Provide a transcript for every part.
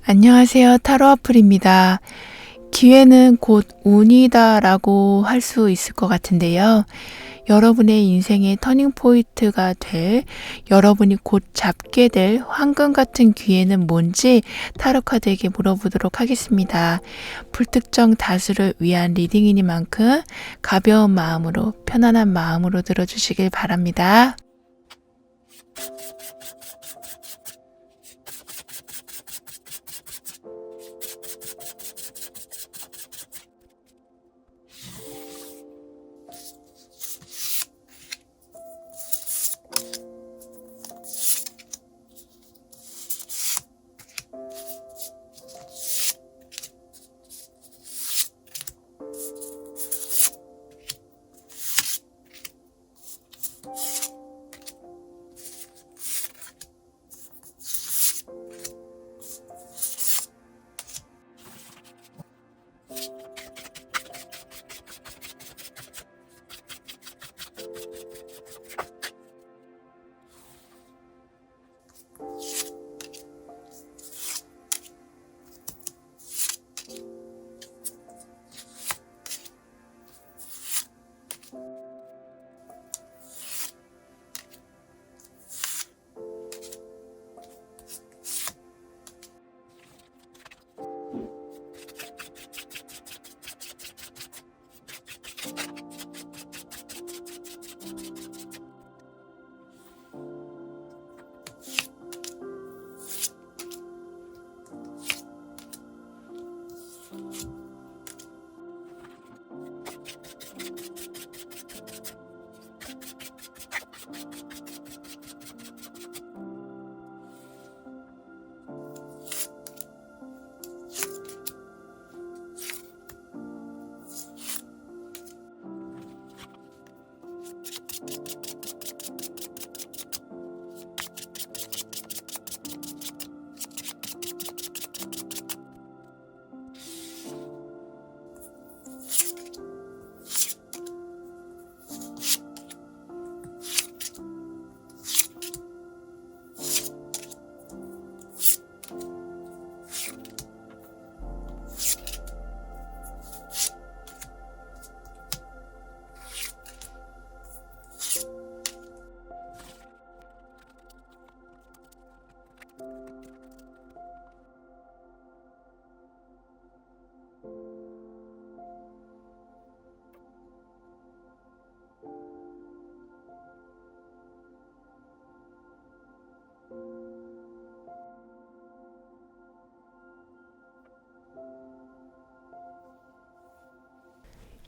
안녕하세요. 타로 어플입니다. 기회는 곧 운이다 라고 할 수 있을 것 같은데요. 여러분의 인생의 터닝포인트가 될, 여러분이 곧 잡게 될 황금 같은 기회는 뭔지 타로카드에게 물어보도록 하겠습니다. 불특정 다수를 위한 리딩이니만큼 가벼운 마음으로, 편안한 마음으로 들어주시길 바랍니다.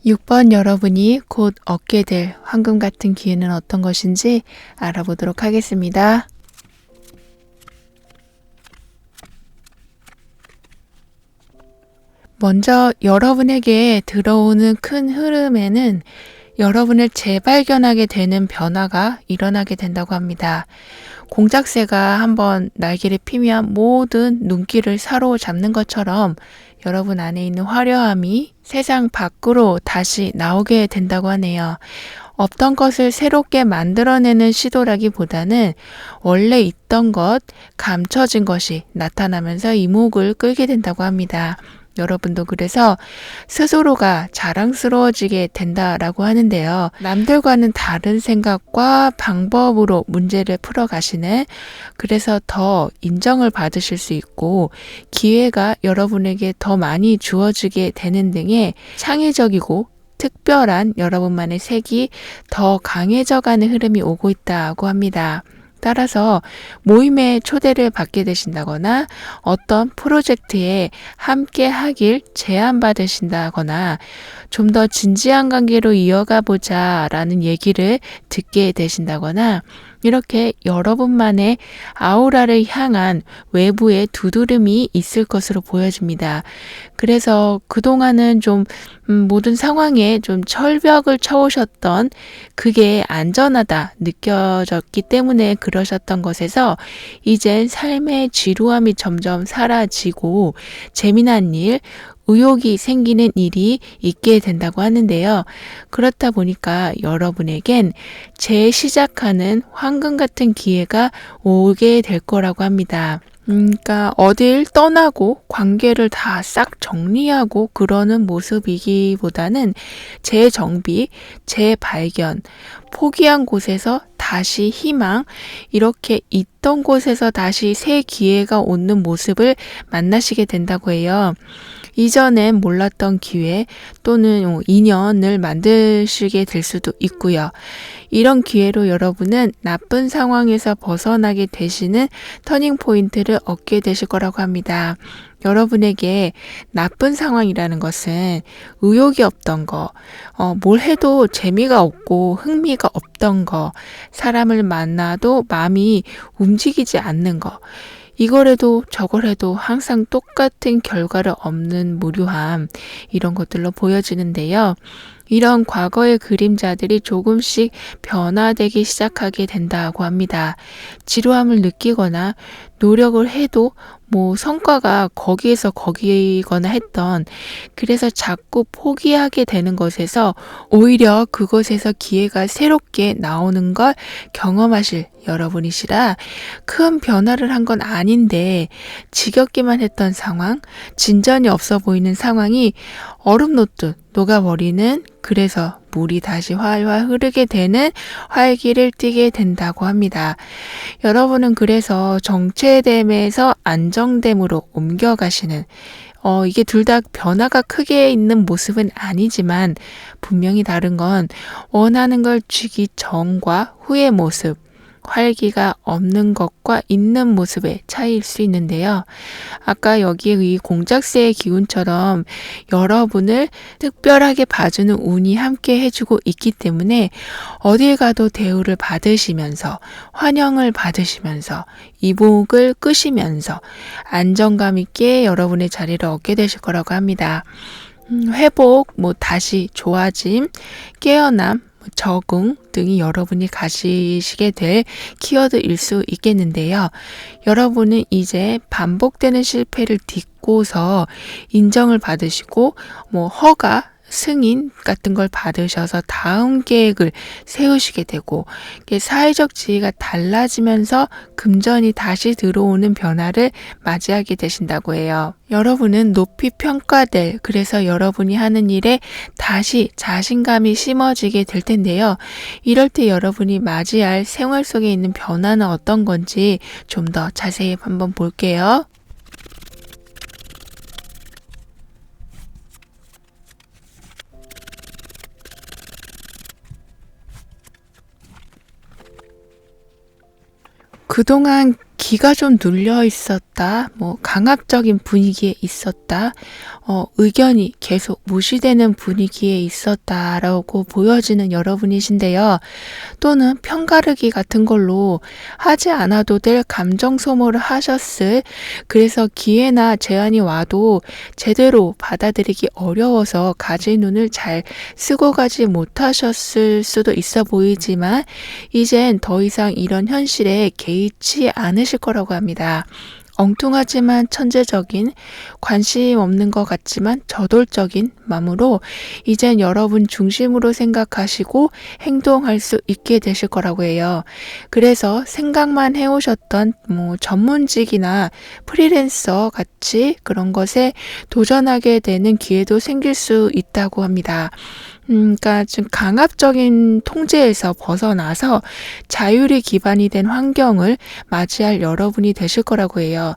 육 번 여러분이 곧 얻게 될 황금 같은 기회는 어떤 것인지 알아보도록 하겠습니다. 먼저 여러분에게 들어오는 큰 흐름에는 여러분을 재발견하게 되는 변화가 일어나게 된다고 합니다. 공작새가 한번 날개를 피면 모든 눈길을 사로잡는 것처럼 여러분 안에 있는 화려함이 세상 밖으로 다시 나오게 된다고 하네요. 없던 것을 새롭게 만들어내는 시도라기보다는 원래 있던 것, 감춰진 것이 나타나면서 이목을 끌게 된다고 합니다. 여러분도 그래서 스스로가 자랑스러워지게 된다라고 하는데요. 남들과는 다른 생각과 방법으로 문제를 풀어가시는, 그래서 더 인정을 받으실 수 있고 기회가 여러분에게 더 많이 주어지게 되는 등의 창의적이고 특별한 여러분만의 색이 더 강해져가는 흐름이 오고 있다고 합니다. 따라서 모임에 초대를 받게 되신다거나 어떤 프로젝트에 함께 하길 제안받으신다거나 좀 더 진지한 관계로 이어가 보자 라는 얘기를 듣게 되신다거나 이렇게 여러분만의 아우라를 향한 외부의 두드름이 있을 것으로 보여집니다. 그래서 그동안은 좀 모든 상황에 좀 철벽을 쳐오셨던, 그게 안전하다 느껴졌기 때문에 그러셨던 것에서 이젠 삶의 지루함이 점점 사라지고 재미난 일, 의욕이 생기는 일이 있게 된다고 하는데요. 그렇다 보니까 여러분에겐 재시작하는 황금 같은 기회가 오게 될 거라고 합니다. 그러니까 어딜 떠나고 관계를 다 싹 정리하고 그러는 모습이기보다는 재정비, 재발견, 포기한 곳에서 다시 희망, 이렇게 있던 곳에서 다시 새 기회가 오는 모습을 만나시게 된다고 해요. 이전엔 몰랐던 기회 또는 인연을 만드시게 될 수도 있고요. 이런 기회로 여러분은 나쁜 상황에서 벗어나게 되시는 터닝 포인트를 얻게 되실 거라고 합니다. 여러분에게 나쁜 상황이라는 것은 의욕이 없던 거, 뭘 해도 재미가 없고 흥미가 없던 거, 사람을 만나도 마음이 움직이지 않는 거, 이거래도 저거래도 항상 똑같은 결과를 얻는 무료함, 이런 것들로 보여지는데요. 이런 과거의 그림자들이 조금씩 변화되기 시작하게 된다고 합니다. 지루함을 느끼거나 노력을 해도 성과가 거기에서 거기거나 했던, 그래서 자꾸 포기하게 되는 것에서 오히려 그것에서 기회가 새롭게 나오는 걸 경험하실 여러분이시라 큰 변화를 한 건 아닌데 지겹기만 했던 상황, 진전이 없어 보이는 상황이 얼음 놓듯 녹아버리는, 그래서 물이 다시 활활 흐르게 되는 활기를 띠게 된다고 합니다. 여러분은 그래서 정체됨에서 안정됨으로 옮겨가시는, 이게 둘 다 변화가 크게 있는 모습은 아니지만 분명히 다른 건 원하는 걸 쥐기 전과 후의 모습, 활기가 없는 것과 있는 모습의 차이일 수 있는데요. 아까 여기에 이 공작새의 기운처럼 여러분을 특별하게 봐주는 운이 함께 해주고 있기 때문에 어딜 가도 대우를 받으시면서 환영을 받으시면서 이복을 끄시면서 안정감 있게 여러분의 자리를 얻게 되실 거라고 합니다. 회복, 다시 좋아짐, 깨어남, 적응 등이 여러분이 가지시게 될 키워드일 수 있겠는데요. 여러분은 이제 반복되는 실패를 딛고서 인정을 받으시고 허가, 승인 같은 걸 받으셔서 다음 계획을 세우시게 되고, 사회적 지위가 달라지면서 금전이 다시 들어오는 변화를 맞이하게 되신다고 해요. 여러분은 높이 평가될, 그래서 여러분이 하는 일에 다시 자신감이 심어지게 될 텐데요. 이럴 때 여러분이 맞이할 생활 속에 있는 변화는 어떤 건지 좀 더 자세히 한번 볼게요. 그동안 기가 좀 눌려 있었다, 강압적인 분위기에 있었다, 의견이 계속 무시되는 분위기에 있었다라고 보여지는 여러분이신데요. 또는 편가르기 같은 걸로 하지 않아도 될 감정 소모를 하셨을, 그래서 기회나 제안이 와도 제대로 받아들이기 어려워서 가지 눈을 잘 쓰고 가지 못하셨을 수도 있어 보이지만 이젠 더 이상 이런 현실에 개의치 않으실 거라고 합니다. 엉뚱하지만 천재적인, 관심 없는 것 같지만 저돌적인 마음으로 이젠 여러분 중심으로 생각하시고 행동할 수 있게 되실 거라고 해요. 그래서 생각만 해오셨던 전문직이나 프리랜서 같이 그런 것에 도전하게 되는 기회도 생길 수 있다고 합니다. 그러니까 좀 강압적인 통제에서 벗어나서 자율이 기반이 된 환경을 맞이할 여러분이 되실 거라고 해요.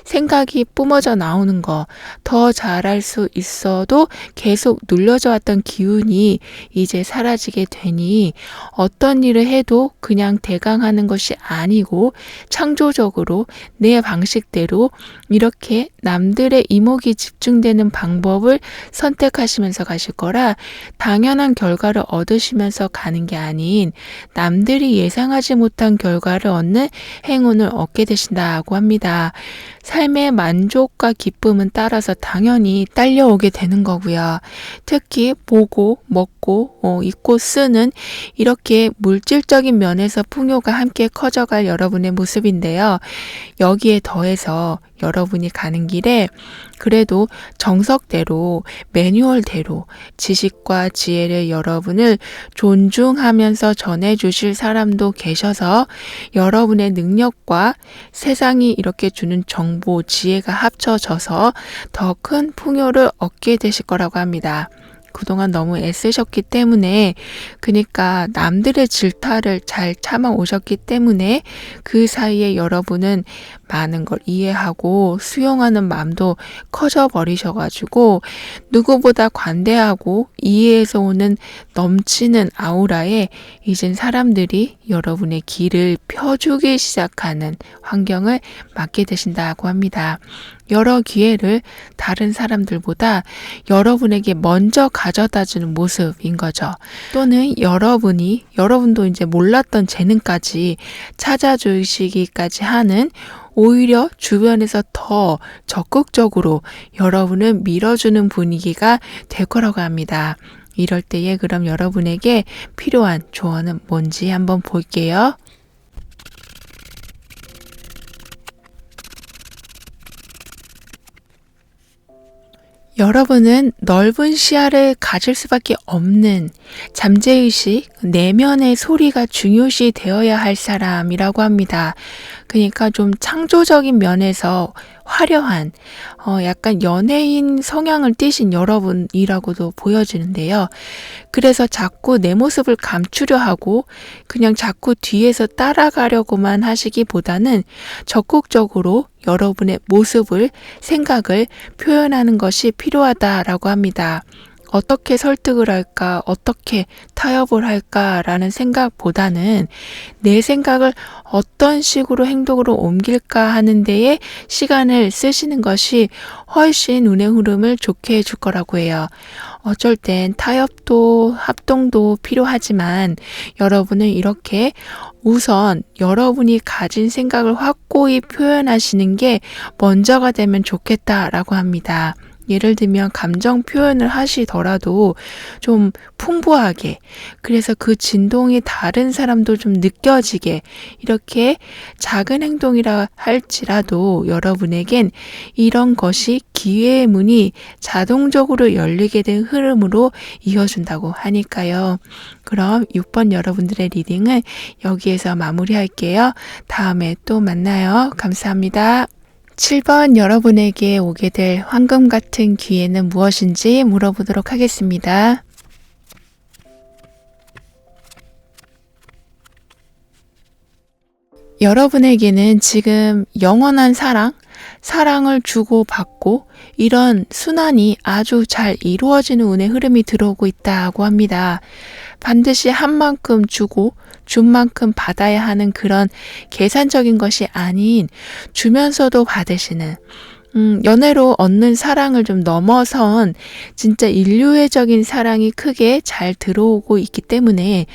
생각이 뿜어져 나오는 거, 더 잘할 수 있어도 계속 눌려져 왔던 기운이 이제 사라지게 되니 어떤 일을 해도 그냥 대강하는 것이 아니고 창조적으로 내 방식대로 이렇게 남들의 이목이 집중되는 방법을 선택하시면서 가실 거라 당연한 결과를 얻으시면서 가는 게 아닌 남들이 예상하지 못한 결과를 얻는 행운을 얻게 되신다고 합니다. 삶의 만족과 기쁨은 따라서 당연히 딸려오게 되는 거고요. 특히 보고, 먹고, 입고, 쓰는 이렇게 물질적인 면에서 풍요가 함께 커져갈 여러분의 모습인데요. 여기에 더해서 여러분이 가는 길에 그래도 정석대로 매뉴얼대로 지식과 지혜를 여러분을 존중하면서 전해주실 사람도 계셔서 여러분의 능력과 세상이 이렇게 주는 정보, 지혜가 합쳐져서 더 큰 풍요를 얻게 되실 거라고 합니다. 그동안 너무 애쓰셨기 때문에 그러니까 남들의 질타를 잘 참아 오셨기 때문에 그 사이에 여러분은 많은 걸 이해하고 수용하는 마음도 커져 버리셔가지고 누구보다 관대하고 이해에서 오는 넘치는 아우라에 이젠 사람들이 여러분의 길을 펴주기 시작하는 환경을 맞게 되신다고 합니다. 여러 기회를 다른 사람들보다 여러분에게 먼저 가져다주는 모습인 거죠. 또는 여러분도 이제 몰랐던 재능까지 찾아주시기까지 하는 오히려 주변에서 더 적극적으로 여러분을 밀어주는 분위기가 될 거라고 합니다. 이럴 때에 그럼 여러분에게 필요한 조언은 뭔지 한번 볼게요. 여러분은 넓은 시야를 가질 수밖에 없는 잠재의식, 내면의 소리가 중요시 되어야 할 사람이라고 합니다. 그러니까 좀 창조적인 면에서 화려한 약간 연예인 성향을 띠신 여러분이라고도 보여지는데요. 그래서 자꾸 내 모습을 감추려 하고 그냥 자꾸 뒤에서 따라가려고만 하시기보다는 적극적으로 여러분의 모습을, 생각을 표현하는 것이 필요하다라고 합니다. 어떻게 설득을 할까, 어떻게 타협을 할까라는 생각보다는 내 생각을 어떤 식으로 행동으로 옮길까 하는 데에 시간을 쓰시는 것이 훨씬 운의 흐름을 좋게 해줄 거라고 해요. 어쩔 땐 타협도 합동도 필요하지만 여러분은 이렇게 우선 여러분이 가진 생각을 확고히 표현하시는 게 먼저가 되면 좋겠다라고 합니다. 예를 들면 감정 표현을 하시더라도 좀 풍부하게, 그래서 그 진동이 다른 사람도 좀 느껴지게 이렇게 작은 행동이라 할지라도 여러분에겐 이런 것이 기회의 문이 자동적으로 열리게 된 흐름으로 이어준다고 하니까요. 그럼 6번 여러분들의 리딩은 여기에서 마무리할게요. 다음에 또 만나요. 감사합니다. 7번 여러분에게 오게 될 황금 같은 기회는 무엇인지 물어보도록 하겠습니다. 여러분에게는 지금 영원한 사랑을 주고받고 이런 순환이 아주 잘 이루어지는 운의 흐름이 들어오고 있다고 합니다. 반드시 한 만큼 주고 준 만큼 받아야 하는 그런 계산적인 것이 아닌 주면서도 받으시는 연애로 얻는 사랑을 좀 넘어선 진짜 인류애적인 사랑이 크게 잘 들어오고 있기 때문에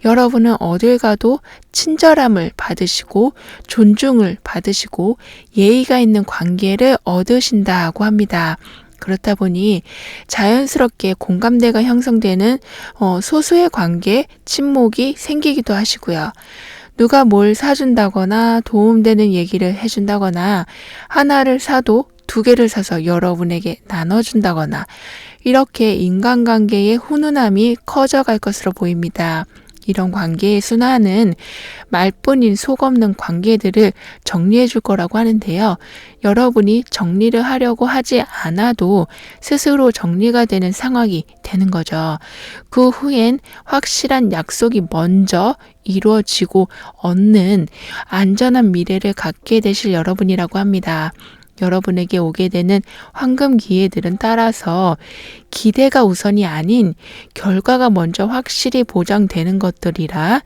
여러분은 어딜 가도 친절함을 받으시고 존중을 받으시고 예의가 있는 관계를 얻으신다고 합니다. 그렇다 보니 자연스럽게 공감대가 형성되는 소수의 관계, 친목이 생기기도 하시고요. 누가 뭘 사준다거나 도움되는 얘기를 해준다거나 하나를 사도 2개를 사서 여러분에게 나눠준다거나 이렇게 인간관계의 훈훈함이 커져갈 것으로 보입니다. 이런 관계의 순환은 말뿐인 속 없는 관계들을 정리해 줄 거라고 하는데요. 여러분이 정리를 하려고 하지 않아도 스스로 정리가 되는 상황이 되는 거죠. 그 후엔 확실한 약속이 먼저 이루어지고 얻는 안전한 미래를 갖게 되실 여러분이라고 합니다. 여러분에게 오게 되는 황금 기회들은 따라서 기대가 우선이 아닌 결과가 먼저 확실히 보장되는 것들이라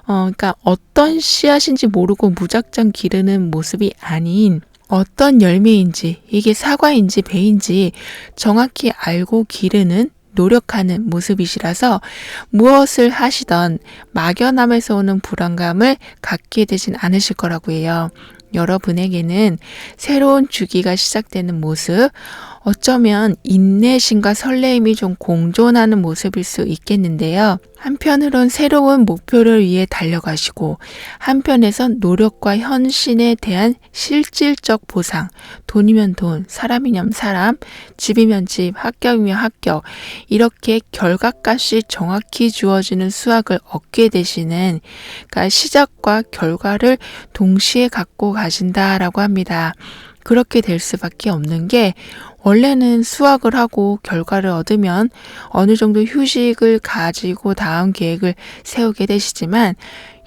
그러니까 어떤 씨앗인지 모르고 무작정 기르는 모습이 아닌 어떤 열매인지 이게 사과인지 배인지 정확히 알고 기르는 노력하는 모습이시라서 무엇을 하시던 막연함에서 오는 불안감을 갖게 되진 않으실 거라고 해요. 여러분에게는 새로운 주기가 시작되는 모습, 어쩌면 인내심과 설레임이 좀 공존하는 모습일 수 있겠는데요. 한편으론 새로운 목표를 위해 달려가시고 한편에선 노력과 헌신에 대한 실질적 보상, 돈이면 돈, 사람이면 사람, 집이면 집, 합격이면 합격, 이렇게 결과값이 정확히 주어지는 수학을 얻게 되시는, 그러니까 시작과 결과를 동시에 갖고 가신다라고 합니다. 그렇게 될 수밖에 없는 게, 원래는 수학을 하고 결과를 얻으면 어느 정도 휴식을 가지고 다음 계획을 세우게 되시지만,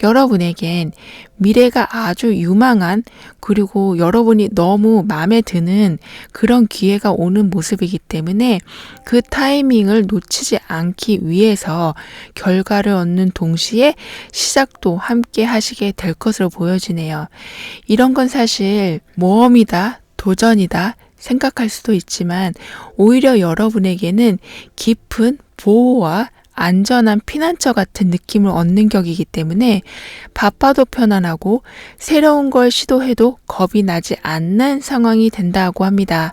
여러분에겐 미래가 아주 유망한, 그리고 여러분이 너무 마음에 드는 그런 기회가 오는 모습이기 때문에 그 타이밍을 놓치지 않기 위해서 결과를 얻는 동시에 시작도 함께 하시게 될 것으로 보여지네요. 이런 건 사실 모험이다, 도전이다 생각할 수도 있지만, 오히려 여러분에게는 깊은 보호와 안전한 피난처 같은 느낌을 얻는 격이기 때문에 바빠도 편안하고 새로운 걸 시도해도 겁이 나지 않는 상황이 된다고 합니다.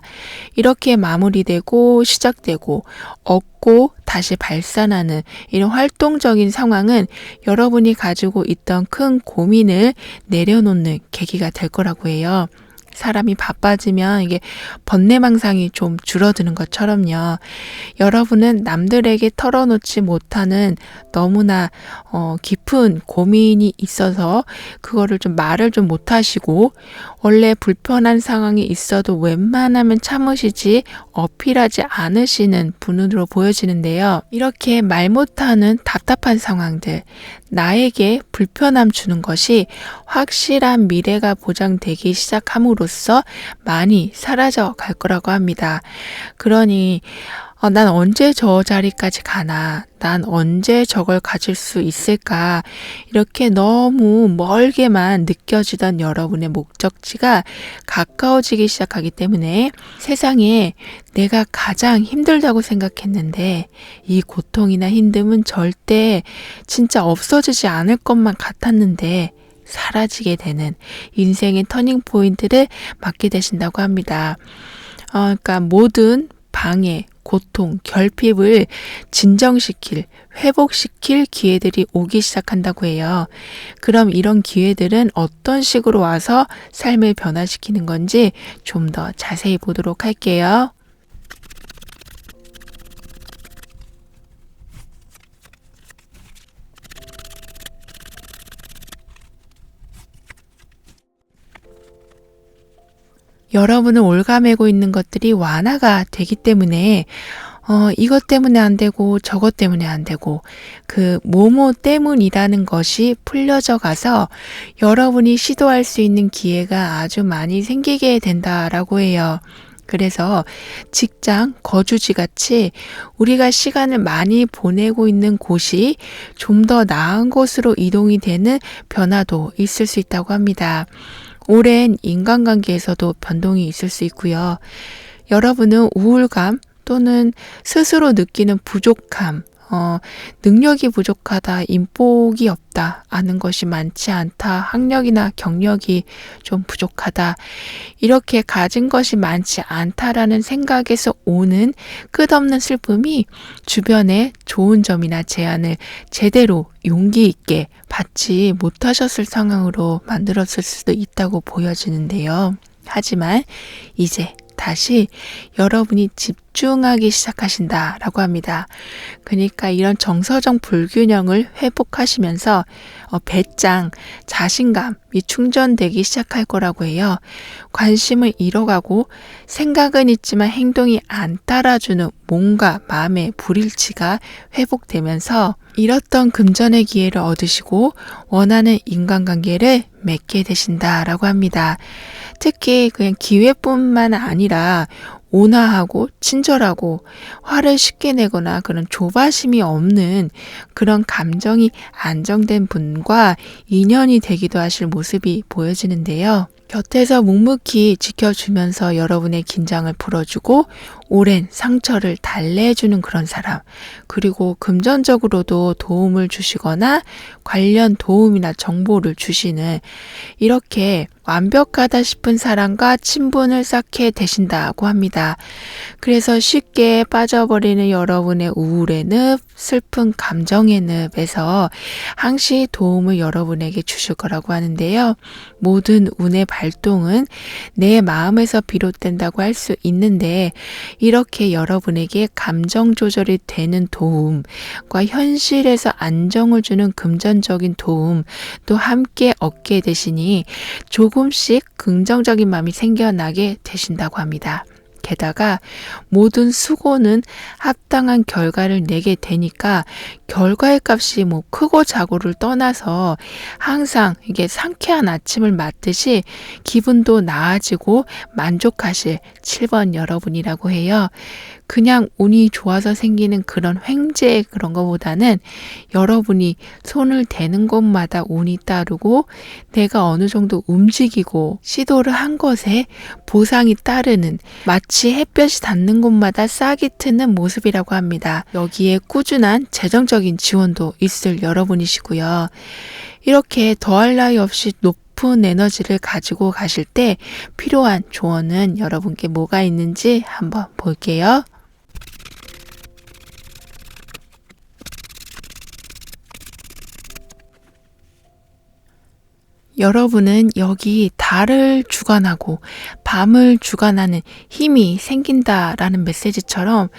이렇게 마무리되고 시작되고 얻고 다시 발산하는 이런 활동적인 상황은 여러분이 가지고 있던 큰 고민을 내려놓는 계기가 될 거라고 해요. 사람이 바빠지면 이게 번뇌망상이 좀 줄어드는 것처럼요. 여러분은 남들에게 털어놓지 못하는 너무나 깊은 고민이 있어서 그거를 좀 말을 좀 못하시고, 원래 불편한 상황이 있어도 웬만하면 참으시지 어필하지 않으시는 분으로 보여지는데요. 이렇게 말 못하는 답답한 상황들, 나에게 불편함 주는 것이 확실한 미래가 보장되기 시작함으로써 많이 사라져 갈 거라고 합니다. 그러니 난 언제 저 자리까지 가나? 난 언제 저걸 가질 수 있을까? 이렇게 너무 멀게만 느껴지던 여러분의 목적지가 가까워지기 시작하기 때문에 세상에 내가 가장 힘들다고 생각했는데 이 고통이나 힘듦은 절대 진짜 없어지지 않을 것만 같았는데 사라지게 되는 인생의 터닝 포인트를 맞게 되신다고 합니다. 그러니까 모든 방해, 고통, 결핍을 진정시킬, 회복시킬 기회들이 오기 시작한다고 해요. 그럼 이런 기회들은 어떤 식으로 와서 삶을 변화시키는 건지 좀 더 자세히 보도록 할게요. 여러분은 올가매고 있는 것들이 완화가 되기 때문에 이것 때문에 안 되고 저것 때문에 안 되고 그 뭐뭐 때문이라는 것이 풀려져 가서 여러분이 시도할 수 있는 기회가 아주 많이 생기게 된다라고 해요. 그래서 직장, 거주지 같이 우리가 시간을 많이 보내고 있는 곳이 좀 더 나은 곳으로 이동이 되는 변화도 있을 수 있다고 합니다. 오랜 인간관계에서도 변동이 있을 수 있고요. 여러분은 우울감 또는 스스로 느끼는 부족함, 능력이 부족하다, 인복이 없다, 아는 것이 많지 않다, 학력이나 경력이 좀 부족하다, 이렇게 가진 것이 많지 않다라는 생각에서 오는 끝없는 슬픔이 주변의 좋은 점이나 제안을 제대로 용기 있게 받지 못하셨을 상황으로 만들었을 수도 있다고 보여지는데요. 하지만 이제 다시 여러분이 집중하기 시작하신다라고 합니다. 그러니까 이런 정서적 불균형을 회복하시면서 배짱, 자신감이 충전되기 시작할 거라고 해요. 관심을 잃어가고 생각은 있지만 행동이 안 따라주는 몸과 마음의 불일치가 회복되면서 잃었던 금전의 기회를 얻으시고 원하는 인간관계를 맺게 되신다라고 합니다. 특히 그냥 기회뿐만 아니라 온화하고 친절하고 화를 쉽게 내거나 그런 조바심이 없는 그런 감정이 안정된 분과 인연이 되기도 하실 모습이 보여지는데요. 곁에서 묵묵히 지켜주면서 여러분의 긴장을 풀어주고 오랜 상처를 달래주는 그런 사람, 그리고 금전적으로도 도움을 주시거나 관련 도움이나 정보를 주시는, 이렇게 완벽하다 싶은 사람과 친분을 쌓게 되신다고 합니다. 그래서 쉽게 빠져버리는 여러분의 우울의 늪, 슬픈 감정의 늪에서 항시 도움을 여러분에게 주실 거라고 하는데요. 모든 운의 발동은 내 마음에서 비롯된다고 할 수 있는데, 이렇게 여러분에게 감정 조절이 되는 도움과 현실에서 안정을 주는 금전적인 도움도 함께 얻게 되시니 조금씩 긍정적인 마음이 생겨나게 되신다고 합니다. 게다가 모든 수고는 합당한 결과를 내게 되니까 결과의 값이 크고 작고를 떠나서 항상 이게 상쾌한 아침을 맞듯이 기분도 나아지고 만족하실 7번 여러분이라고 해요. 그냥 운이 좋아서 생기는 그런 횡재 그런 것보다는 여러분이 손을 대는 곳마다 운이 따르고 내가 어느 정도 움직이고 시도를 한 것에 보상이 따르는, 마치 햇볕이 닿는 곳마다 싹이 트는 모습이라고 합니다. 여기에 꾸준한 재정적인 지원도 있을 여러분이시고요. 이렇게 더할 나위 없이 높은 에너지를 가지고 가실 때 필요한 조언은 여러분께 뭐가 있는지 한번 볼게요. 여러분은 여기 달을 주관하고 밤을 주관하는 힘이 생긴다라는 메시지처럼,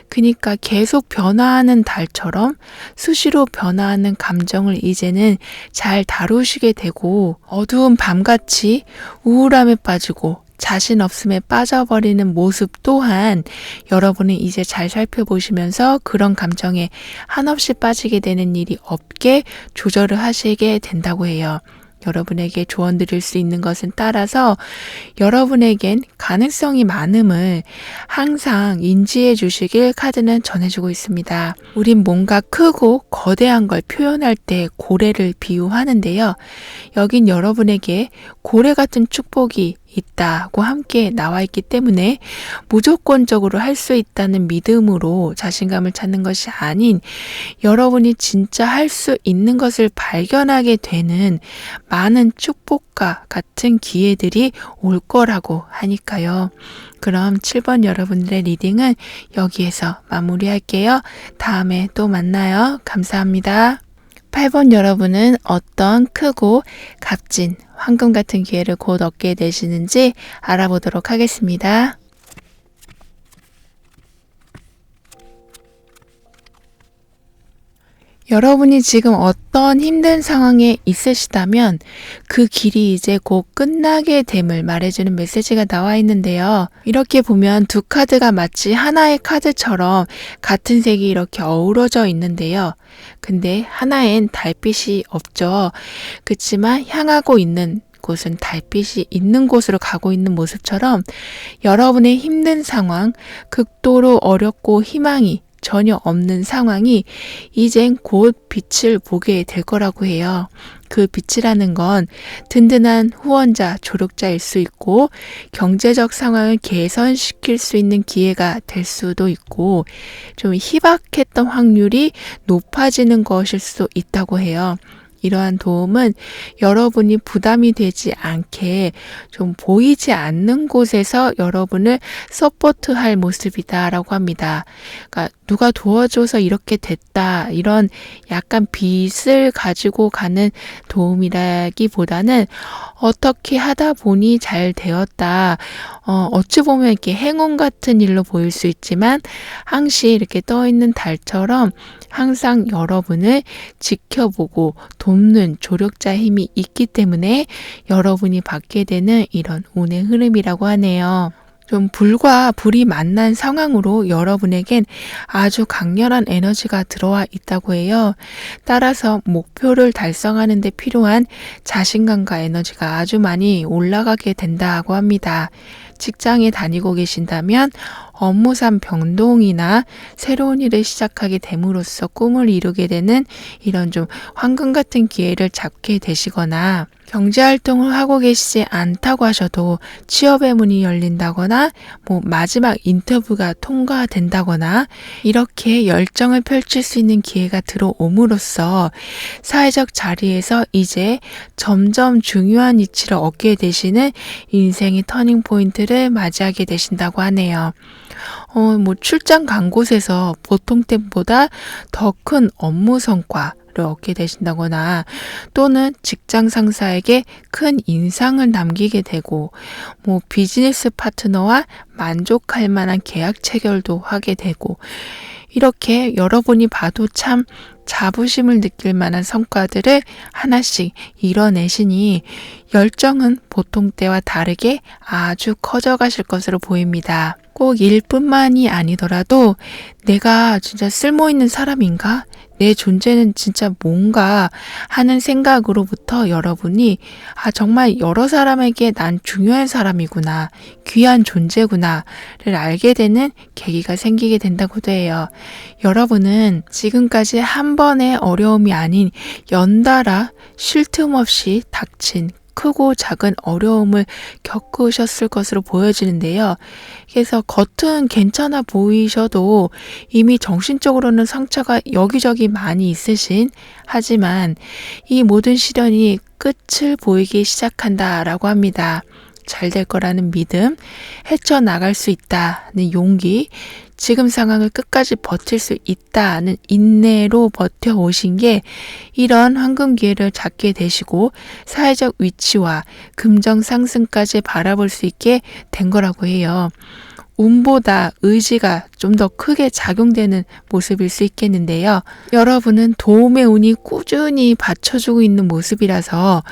그러니까 계속 변화하는 달처럼 수시로 변화하는 감정을 이제는 잘 다루시게 되고, 어두운 밤같이 우울함에 빠지고 자신 없음에 빠져버리는 모습 또한 여러분이 이제 잘 살펴보시면서 그런 감정에 한없이 빠지게 되는 일이 없게 조절을 하시게 된다고 해요. 여러분에게 조언 드릴 수 있는 것은 따라서 여러분에겐 가능성이 많음을 항상 인지해 주시길 카드는 전해주고 있습니다. 우린 뭔가 크고 거대한 걸 표현할 때 고래를 비유하는데요. 여긴 여러분에게 고래 같은 축복이 있다고 함께 나와 있기 때문에 무조건적으로 할 수 있다는 믿음으로 자신감을 찾는 것이 아닌, 여러분이 진짜 할 수 있는 것을 발견하게 되는 많은 축복과 같은 기회들이 올 거라고 하니까요. 그럼 7번 여러분들의 리딩은 여기에서 마무리할게요. 다음에 또 만나요. 감사합니다. 8번 여러분은 어떤 크고 값진 황금 같은 기회를 곧 얻게 되시는지 알아보도록 하겠습니다. 여러분이 지금 어떤 힘든 상황에 있으시다면 그 길이 이제 곧 끝나게 됨을 말해주는 메시지가 나와 있는데요. 이렇게 보면 두 카드가 마치 하나의 카드처럼 같은 색이 이렇게 어우러져 있는데요. 근데 하나엔 달빛이 없죠. 그렇지만 향하고 있는 곳은 달빛이 있는 곳으로 가고 있는 모습처럼 여러분의 힘든 상황, 극도로 어렵고 희망이 전혀 없는 상황이 이젠 곧 빛을 보게 될 거라고 해요. 그 빛이라는 건 든든한 후원자, 조력자일 수 있고 경제적 상황을 개선시킬 수 있는 기회가 될 수도 있고 좀 희박했던 확률이 높아지는 것일 수도 있다고 해요. 이러한 도움은 여러분이 부담이 되지 않게 좀 보이지 않는 곳에서 여러분을 서포트할 모습이다라고 합니다. 그러니까 누가 도와줘서 이렇게 됐다, 이런 약간 빚을 가지고 가는 도움이라기보다는 어떻게 하다 보니 잘 되었다. 어찌 보면 이렇게 행운 같은 일로 보일 수 있지만 항시 이렇게 떠 있는 달처럼 항상 여러분을 지켜보고 돕는 조력자 힘이 있기 때문에 여러분이 받게 되는 이런 운의 흐름이라고 하네요. 좀 불과 불이 만난 상황으로 여러분에겐 아주 강렬한 에너지가 들어와 있다고 해요. 따라서 목표를 달성하는 데 필요한 자신감과 에너지가 아주 많이 올라가게 된다고 합니다. 직장에 다니고 계신다면 업무상 변동이나 새로운 일을 시작하게 됨으로써 꿈을 이루게 되는 이런 좀 황금 같은 기회를 잡게 되시거나, 경제활동을 하고 계시지 않다고 하셔도 취업의 문이 열린다거나 마지막 인터뷰가 통과된다거나 이렇게 열정을 펼칠 수 있는 기회가 들어옴으로써 사회적 자리에서 이제 점점 중요한 위치를 얻게 되시는 인생의 터닝포인트를 맞이하게 되신다고 하네요. 출장 간 곳에서 보통 때보다 더 큰 업무 성과를 얻게 되신다거나 또는 직장 상사에게 큰 인상을 남기게 되고 비즈니스 파트너와 만족할 만한 계약 체결도 하게 되고 이렇게 여러분이 봐도 참 자부심을 느낄 만한 성과들을 하나씩 이뤄내시니 열정은 보통 때와 다르게 아주 커져가실 것으로 보입니다. 꼭 일뿐만이 아니더라도 내가 진짜 쓸모있는 사람인가? 내 존재는 진짜 뭔가 하는 생각으로부터 여러분이 정말 여러 사람에게 난 중요한 사람이구나, 귀한 존재구나를 알게 되는 계기가 생기게 된다고도 해요. 여러분은 지금까지 한 번의 어려움이 아닌 연달아 쉴 틈 없이 닥친 크고 작은 어려움을 겪으셨을 것으로 보여지는데요. 그래서 겉은 괜찮아 보이셔도 이미 정신적으로는 상처가 여기저기 많이 있으신, 하지만 이 모든 시련이 끝을 보이기 시작한다라고 합니다. 잘 될 거라는 믿음, 헤쳐나갈 수 있다는 용기, 지금 상황을 끝까지 버틸 수 있다는 인내로 버텨오신 게 이런 황금 기회를 잡게 되시고 사회적 위치와 금전 상승까지 바라볼 수 있게 된 거라고 해요. 운보다 의지가 좀 더 크게 작용되는 모습일 수 있겠는데요. 여러분은 도움의 운이 꾸준히 받쳐주고 있는 모습이라서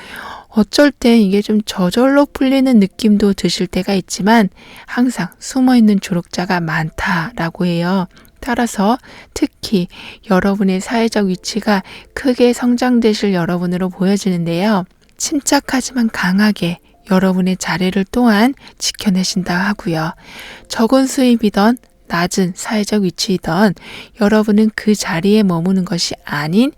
어쩔 땐 이게 좀 저절로 풀리는 느낌도 드실 때가 있지만 항상 숨어있는 조력자가 많다라고 해요. 따라서 특히 여러분의 사회적 위치가 크게 성장되실 여러분으로 보여지는데요. 침착하지만 강하게 여러분의 자리를 또한 지켜내신다 하고요. 적은 수입이던 낮은 사회적 위치이던 여러분은 그 자리에 머무는 것이 아닌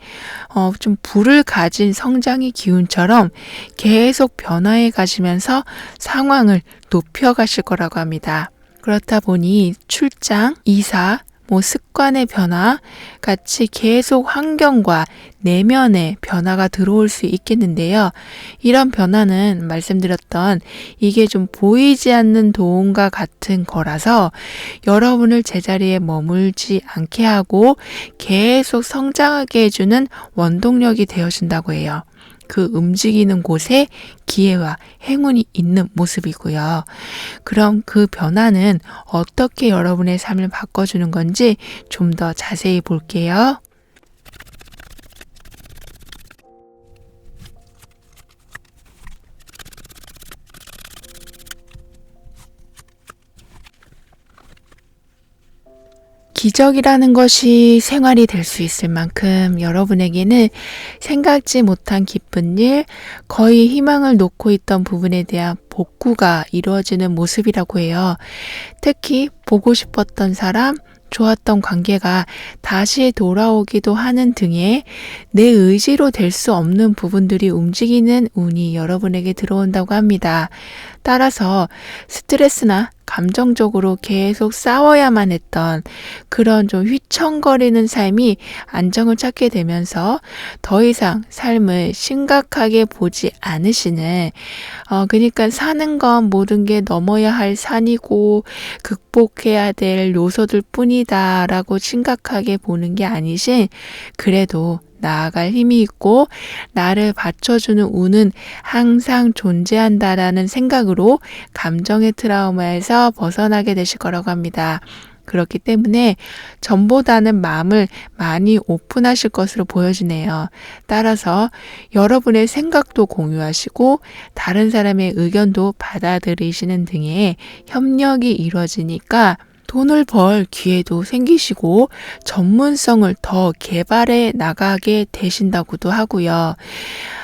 좀 불을 가진 성장의 기운처럼 계속 변화해 가시면서 상황을 높여가실 거라고 합니다. 그렇다 보니 출장, 이사, 습관의 변화 같이 계속 환경과 내면의 변화가 들어올 수 있겠는데요. 이런 변화는 말씀드렸던 이게 좀 보이지 않는 도움과 같은 거라서 여러분을 제자리에 머물지 않게 하고 계속 성장하게 해주는 원동력이 되어준다고 해요. 그 움직이는 곳에 기회와 행운이 있는 모습이고요. 그럼 그 변화는 어떻게 여러분의 삶을 바꿔주는 건지 좀 더 자세히 볼게요. 기적이라는 것이 생활이 될 수 있을 만큼 여러분에게는 생각지 못한 기쁜 일, 거의 희망을 놓고 있던 부분에 대한 복구가 이루어지는 모습이라고 해요. 특히 보고 싶었던 사람, 좋았던 관계가 다시 돌아오기도 하는 등의 내 의지로 될 수 없는 부분들이 움직이는 운이 여러분에게 들어온다고 합니다. 따라서 스트레스나 감정적으로 계속 싸워야만 했던 그런 좀 휘청거리는 삶이 안정을 찾게 되면서 더 이상 삶을 심각하게 보지 않으시는 그러니까 사는 건 모든 게 넘어야 할 산이고 극복해야 될 요소들 뿐이다 라고 심각하게 보는 게 아니신 그래도 나아갈 힘이 있고 나를 받쳐주는 운은 항상 존재한다라는 생각으로 감정의 트라우마에서 벗어나게 되실 거라고 합니다. 그렇기 때문에 전보다는 마음을 많이 오픈하실 것으로 보여지네요. 따라서 여러분의 생각도 공유하시고 다른 사람의 의견도 받아들이시는 등의 협력이 이루어지니까 돈을 벌 기회도 생기시고 전문성을 더 개발해 나가게 되신다고도 하고요.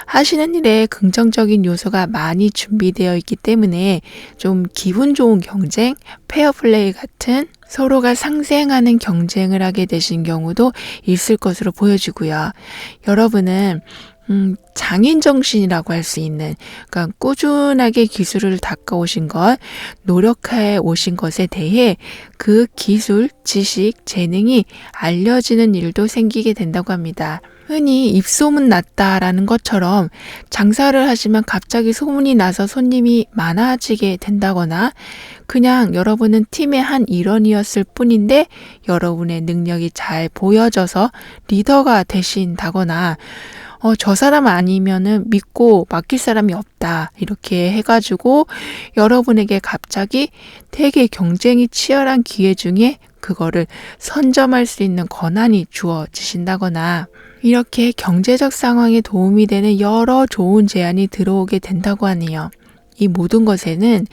하시는 일에 긍정적인 요소가 많이 준비되어 있기 때문에 좀 기분 좋은 경쟁, 페어플레이 같은 서로가 상생하는 경쟁을 하게 되신 경우도 있을 것으로 보여지고요. 여러분은 장인 정신이라고 할 수 있는, 그러니까 꾸준하게 기술을 닦아오신 것, 노력해 오신 것에 대해 그 기술, 지식, 재능이 알려지는 일도 생기게 된다고 합니다. 흔히 입소문 났다라는 것처럼 장사를 하시면 갑자기 소문이 나서 손님이 많아지게 된다거나, 그냥 여러분은 팀의 한 일원이었을 뿐인데 여러분의 능력이 잘 보여져서 리더가 되신다거나, 저 사람 아니면은 믿고 맡길 사람이 없다, 이렇게 해가지고 여러분에게 갑자기 되게 경쟁이 치열한 기회 중에 그거를 선점할 수 있는 권한이 주어지신다거나, 이렇게 경제적 상황에 도움이 되는 여러 좋은 제안이 들어오게 된다고 하네요. 이 모든 것에는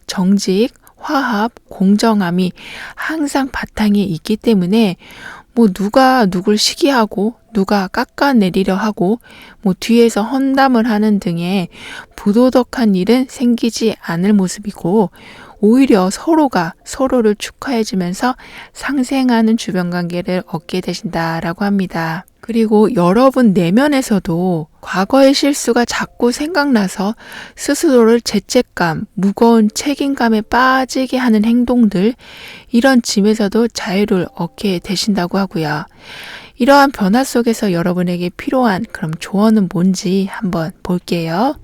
정직, 화합, 공정함이 항상 바탕에 있기 때문에 누가 누굴 시기하고 누가 깎아내리려 하고 뒤에서 험담을 하는 등의 부도덕한 일은 생기지 않을 모습이고, 오히려 서로가 서로를 축하해주면서 상생하는 주변 관계를 얻게 되신다라고 합니다. 그리고 여러분 내면에서도 과거의 실수가 자꾸 생각나서 스스로를 죄책감, 무거운 책임감에 빠지게 하는 행동들, 이런 짐에서도 자유를 얻게 되신다고 하고요. 이러한 변화 속에서 여러분에게 필요한 그럼 조언은 뭔지 한번 볼게요.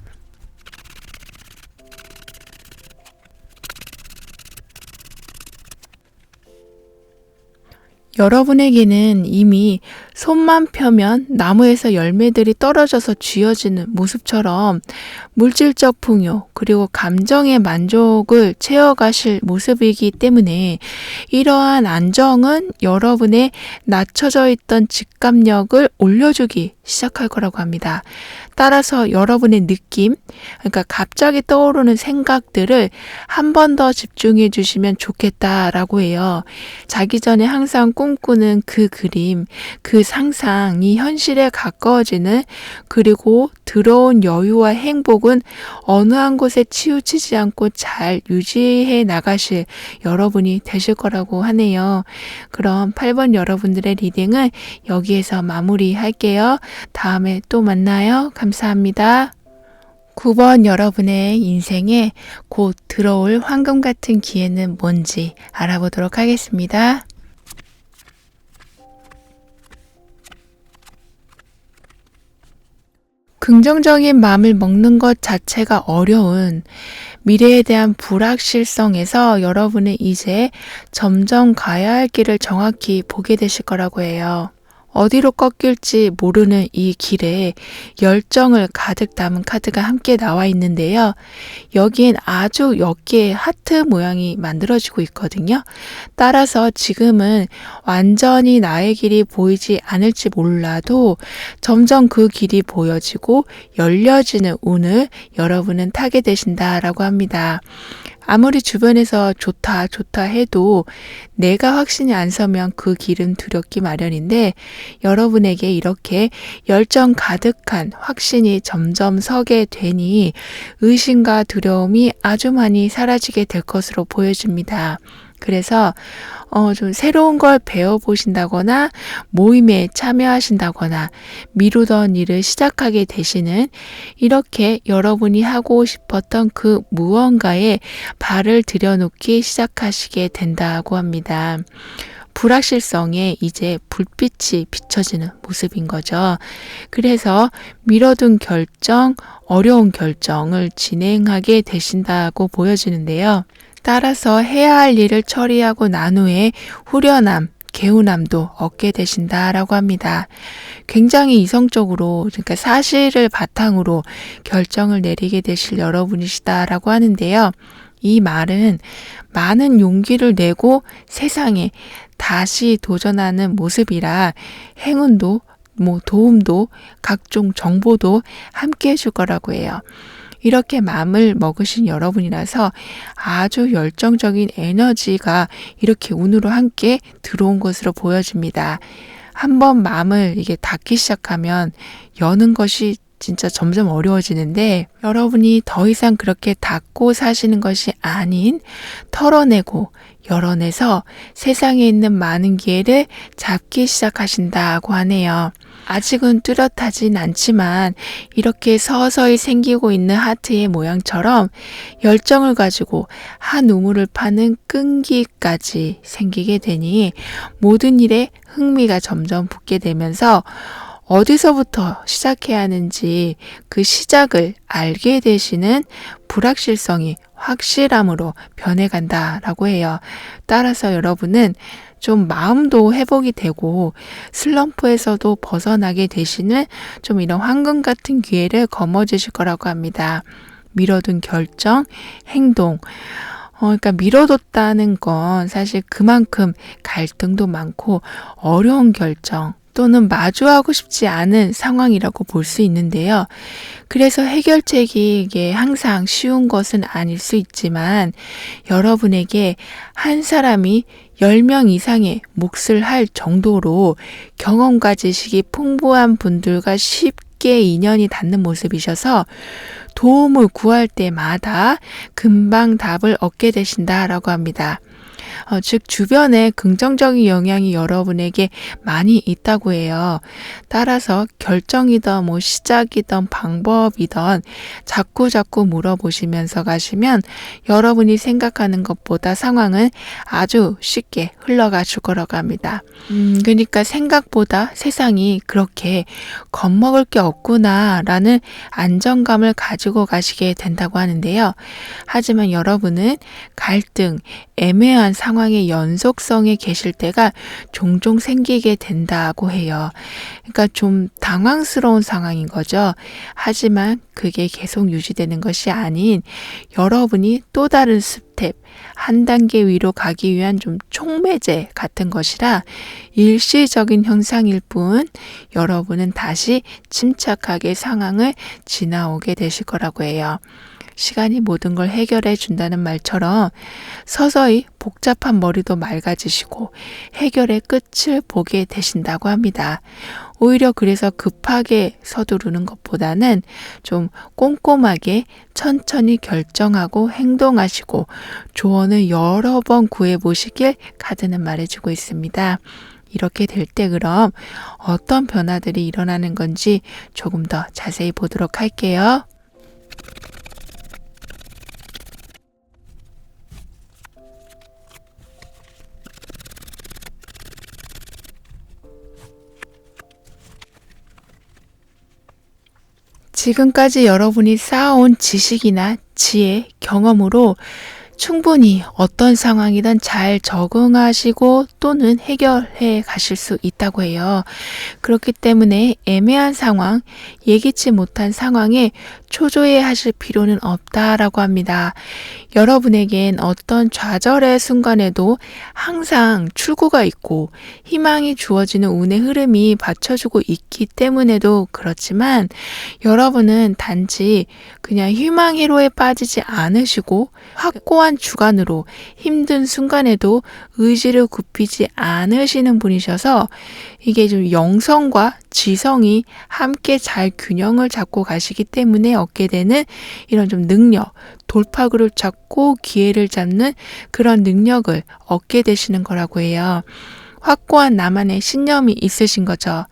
여러분에게는 이미 손만 펴면 나무에서 열매들이 떨어져서 쥐어지는 모습처럼 물질적 풍요, 그리고 감정의 만족을 채워가실 모습이기 때문에, 이러한 안정은 여러분의 낮춰져 있던 직감력을 올려주기 시작할 거라고 합니다. 따라서 여러분의 느낌, 그러니까 갑자기 떠오르는 생각들을 한 번 더 집중해 주시면 좋겠다라고 해요. 자기 전에 항상 꿈꾸는 그 그림, 그 상상이 현실에 가까워지는, 그리고 들어온 여유와 행복은 어느 한 곳에 치우치지 않고 잘 유지해 나가실 여러분이 되실 거라고 하네요. 그럼 8번 여러분들의 리딩은 여기에서 마무리할게요. 다음에 또 만나요. 감사합니다. 9번 여러분의 인생에 곧 들어올 황금 같은 기회는 뭔지 알아보도록 하겠습니다. 긍정적인 마음을 먹는 것 자체가 어려운 미래에 대한 불확실성에서 여러분은 이제 점점 가야 할 길을 정확히 보게 되실 거라고 해요. 어디로 꺾일지 모르는 이 길에 열정을 가득 담은 카드가 함께 나와 있는데요. 여기엔 아주 몇 개의 하트 모양이 만들어지고 있거든요. 따라서 지금은 완전히 나의 길이 보이지 않을지 몰라도 점점 그 길이 보여지고 열려지는 운을 여러분은 타게 되신다라고 합니다. 아무리 주변에서 좋다 해도 내가 확신이 안 서면 그 길은 두렵기 마련인데, 여러분에게 이렇게 열정 가득한 확신이 점점 서게 되니 의심과 두려움이 아주 많이 사라지게 될 것으로 보여집니다. 그래서 좀 새로운 걸 배워보신다거나 모임에 참여하신다거나 미루던 일을 시작하게 되시는, 이렇게 여러분이 하고 싶었던 그 무언가에 발을 들여놓기 시작하시게 된다고 합니다. 불확실성에 이제 불빛이 비춰지는 모습인 거죠. 그래서 미뤄둔 결정, 어려운 결정을 진행하게 되신다고 보여지는데요. 따라서 해야 할 일을 처리하고 난 후에 후련함, 개운함도 얻게 되신다라고 합니다. 굉장히 이성적으로, 그러니까 사실을 바탕으로 결정을 내리게 되실 여러분이시다라고 하는데요. 이 말은 많은 용기를 내고 세상에 다시 도전하는 모습이라 행운도, 도움도, 각종 정보도 함께 해줄 거라고 해요. 이렇게 마음을 먹으신 여러분이라서 아주 열정적인 에너지가 이렇게 운으로 함께 들어온 것으로 보여집니다. 한번 마음을 이게 닫기 시작하면 여는 것이 진짜 점점 어려워지는데 여러분이 더 이상 그렇게 닫고 사시는 것이 아닌 털어내고 열어내서 세상에 있는 많은 기회를 잡기 시작하신다고 하네요. 아직은 뚜렷하진 않지만 이렇게 서서히 생기고 있는 하트의 모양처럼 열정을 가지고 한 우물을 파는 끈기까지 생기게 되니 모든 일에 흥미가 점점 붙게 되면서 어디서부터 시작해야 하는지 그 시작을 알게 되시는 불확실성이 확실함으로 변해간다라고 해요. 따라서 여러분은 좀 마음도 회복이 되고 슬럼프에서도 벗어나게 되시는 좀 이런 황금 같은 기회를 거머쥐실 거라고 합니다. 미뤄둔 결정, 행동, 그러니까 미뤄뒀다는 건 사실 그만큼 갈등도 많고 어려운 결정 또는 마주하고 싶지 않은 상황이라고 볼 수 있는데요. 그래서 해결책이 이게 항상 쉬운 것은 아닐 수 있지만 여러분에게 한 사람이 10명 이상의 몫을 할 정도로 경험 가지식이 풍부한 분들과 쉽게 인연이 닿는 모습이셔서 도움을 구할 때마다 금방 답을 얻게 되신다라고 합니다. 즉 주변에 긍정적인 영향이 여러분에게 많이 있다고 해요. 따라서 결정이든 시작이든 방법이든 자꾸 물어보시면서 가시면 여러분이 생각하는 것보다 상황은 아주 쉽게 흘러가 줄 거라고 합니다. 그러니까 생각보다 세상이 그렇게 겁먹을 게 없구나라는 안정감을 가지고 가시게 된다고 하는데요. 하지만 여러분은 갈등, 애매한 상황의 연속성에 계실 때가 종종 생기게 된다고 해요. 그러니까 좀 당황스러운 상황인 거죠. 하지만 그게 계속 유지되는 것이 아닌 여러분이 또 다른 스텝, 한 단계 위로 가기 위한 좀 촉매제 같은 것이라 일시적인 현상일 뿐 여러분은 다시 침착하게 상황을 지나오게 되실 거라고 해요. 시간이 모든 걸 해결해 준다는 말처럼 서서히 복잡한 머리도 맑아지시고 해결의 끝을 보게 되신다고 합니다. 오히려 그래서 급하게 서두르는 것보다는 좀 꼼꼼하게 천천히 결정하고 행동하시고 조언을 여러 번 구해보시길 카드는 말해주고 있습니다. 이렇게 될 때 그럼 어떤 변화들이 일어나는 건지 조금 더 자세히 보도록 할게요. 지금까지 여러분이 쌓아온 지식이나 지혜, 경험으로 충분히 어떤 상황이든 잘 적응하시고 또는 해결해 가실 수 있다고 해요. 그렇기 때문에 애매한 상황, 예기치 못한 상황에 초조해 하실 필요는 없다라고 합니다. 여러분에겐 어떤 좌절의 순간에도 항상 출구가 있고 희망이 주어지는 운의 흐름이 받쳐주고 있기 때문에도 그렇지만 여러분은 단지 그냥 희망회로에 빠지지 않으시고 확고한 주관으로 힘든 순간에도 의지를 굽히지 않으시는 분이셔서 이게 좀 영성과 지성이 함께 잘 균형을 잡고 가시기 때문에 얻게 되는 이런 좀 능력, 돌파구를 잡고 기회를 잡는 그런 능력을 얻게 되시는 거라고 해요. 확고한 나만의 신념이 있으신 거죠.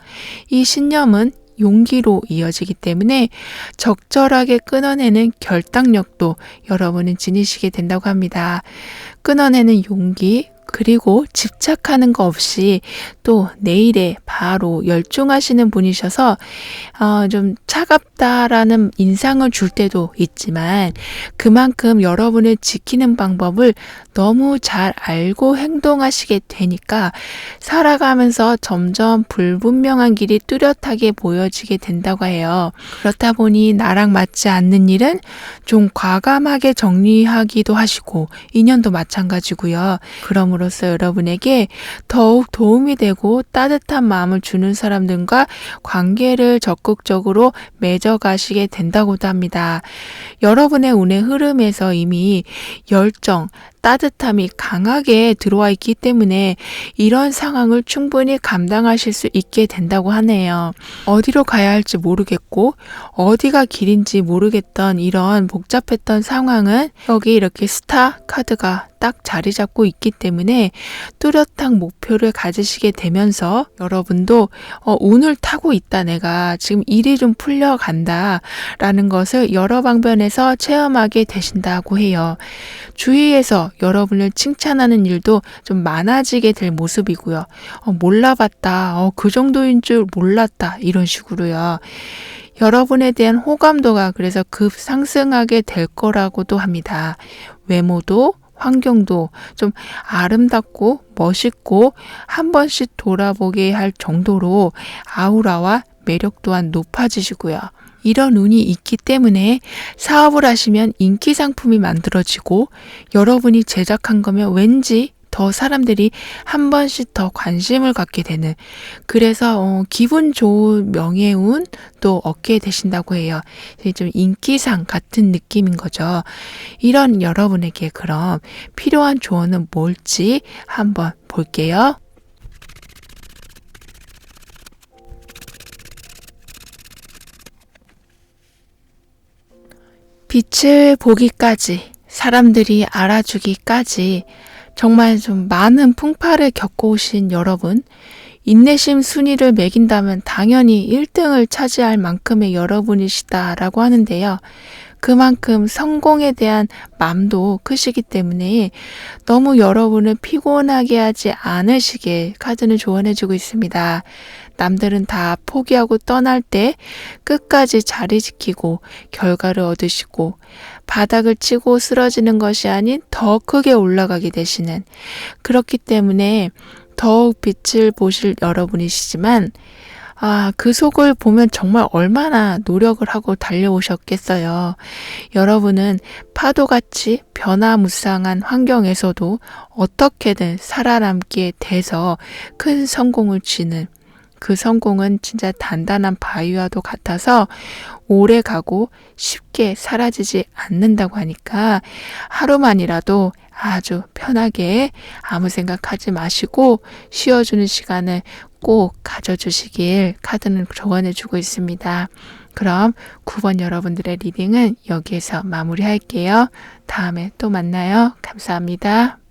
이 신념은 용기로 이어지기 때문에 적절하게 끊어내는 결단력도 여러분은 지니시게 된다고 합니다. 끊어내는 용기, 그리고 집착하는 거 없이 또 내일에 바로 열중하시는 분이셔서 좀 차갑다라는 인상을 줄 때도 있지만 그만큼 여러분을 지키는 방법을 너무 잘 알고 행동하시게 되니까 살아가면서 점점 불분명한 길이 뚜렷하게 보여지게 된다고 해요. 그렇다 보니 나랑 맞지 않는 일은 좀 과감하게 정리하기도 하시고 인연도 마찬가지고요. 그럼으로써 여러분에게 더욱 도움이 되고 따뜻한 마음을 주는 사람들과 관계를 적극적으로 맺어가시게 된다고도 합니다. 여러분의 운의 흐름에서 이미 열정, 따뜻함이 강하게 들어와 있기 때문에 이런 상황을 충분히 감당하실 수 있게 된다고 하네요. 어디로 가야 할지 모르겠고 어디가 길인지 모르겠던 이런 복잡했던 상황은 여기 이렇게 스타 카드가 딱 자리 잡고 있기 때문에 뚜렷한 목표를 가지시게 되면서 여러분도 운을 타고 있다, 내가 지금 일이 좀 풀려간다 라는 것을 여러 방면에서 체험하게 되신다고 해요. 주위에서 여러분을 칭찬하는 일도 좀 많아지게 될 모습이고요. 몰라봤다, 그 정도인 줄 몰랐다, 이런 식으로요. 여러분에 대한 호감도가 그래서 급 상승하게 될 거라고도 합니다. 외모도 환경도 좀 아름답고 멋있고 한 번씩 돌아보게 할 정도로 아우라와 매력 또한 높아지시고요. 이런 운이 있기 때문에 사업을 하시면 인기 상품이 만들어지고 여러분이 제작한 거면 왠지 더 사람들이 한 번씩 더 관심을 갖게 되는, 그래서 기분 좋은 명예운 또 얻게 되신다고 해요. 좀 인기상 같은 느낌인 거죠. 이런 여러분에게 그럼 필요한 조언은 뭘지 한번 볼게요. 빛을 보기까지, 사람들이 알아주기까지 정말 좀 많은 풍파를 겪어오신 여러분, 인내심 순위를 매긴다면 당연히 1등을 차지할 만큼의 여러분이시다라고 하는데요. 그만큼 성공에 대한 마음도 크시기 때문에 너무 여러분을 피곤하게 하지 않으시게 카드는 조언해주고 있습니다. 남들은 다 포기하고 떠날 때 끝까지 자리 지키고 결과를 얻으시고 바닥을 치고 쓰러지는 것이 아닌 더 크게 올라가게 되시는, 그렇기 때문에 더욱 빛을 보실 여러분이시지만 그 속을 보면 정말 얼마나 노력을 하고 달려오셨겠어요. 여러분은 파도같이 변화무쌍한 환경에서도 어떻게든 살아남기에 돼서 큰 성공을 쥐는, 그 성공은 진짜 단단한 바위와도 같아서 오래 가고 쉽게 사라지지 않는다고 하니까 하루만이라도 아주 편하게 아무 생각하지 마시고 쉬어주는 시간을 꼭 가져주시길 카드는 조언해주고 있습니다. 그럼 9번 여러분들의 리딩은 여기에서 마무리할게요. 다음에 또 만나요. 감사합니다.